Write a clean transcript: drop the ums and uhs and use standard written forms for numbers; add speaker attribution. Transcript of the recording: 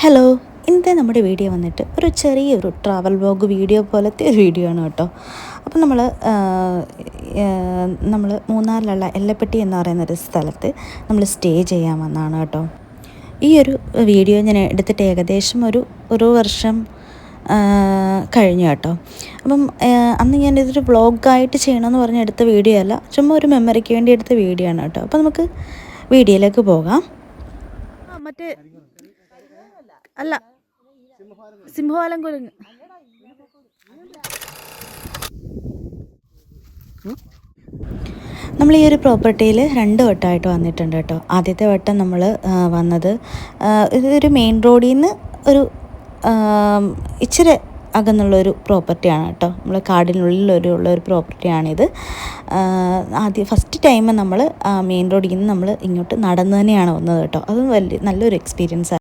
Speaker 1: Hello, ഇന്നത്തെ നമ്മുടെ video വന്നിട്ട് ഒരു ചെറിയൊരു ട്രാവൽ വ്ലോഗ് വീഡിയോ പോലത്തെ ഒരു വീഡിയോ ആണ് കേട്ടോ. അപ്പോൾ നമ്മൾ മൂന്നാറിലുള്ള എല്ലപ്പെട്ടി എന്ന് പറയുന്നൊരു സ്ഥലത്ത് നമ്മൾ സ്റ്റേ ചെയ്യാൻ വന്നതാണ് കേട്ടോ. ഈ ഒരു വീഡിയോ ഞാൻ എടുത്തിട്ട് ഏകദേശം ഒരു വർഷം കഴിഞ്ഞു കേട്ടോ. അപ്പം അന്ന് ഞാനിതൊരു വ്ളോഗായിട്ട് ചെയ്യണമെന്ന് പറഞ്ഞ് എടുത്ത വീഡിയോ അല്ല, ചുമ്മാ ഒരു മെമ്മറിക്ക് വേണ്ടി എടുത്ത വീഡിയോ ആണ് കേട്ടോ. അപ്പോൾ നമുക്ക് വീഡിയോയിലേക്ക് പോകാം. മറ്റേ അല്ല, സിംഹവാലം കുരങ്ങ്. നമ്മൾ ഈ ഒരു പ്രോപ്പർട്ടിയിൽ 2 വട്ടമായിട്ട് വന്നിട്ടുണ്ട് കേട്ടോ. ആദ്യത്തെ വട്ടം നമ്മൾ വന്നത് ഇതൊരു മെയിൻ റോഡിൽ നിന്ന് ഒരു ഇച്ചിരി അകന്നുള്ളൊരു പ്രോപ്പർട്ടിയാണ് കേട്ടോ. നമ്മൾ കാടിനുള്ളിലൊരു പ്രോപ്പർട്ടിയാണിത്. ഫസ്റ്റ് ടൈം നമ്മൾ മെയിൻ റോഡിൽ നിന്ന് നമ്മൾ ഇങ്ങോട്ട് നടന്ന് തന്നെയാണ് വന്നത് കേട്ടോ. അതും നല്ലൊരു എക്സ്പീരിയൻസ്.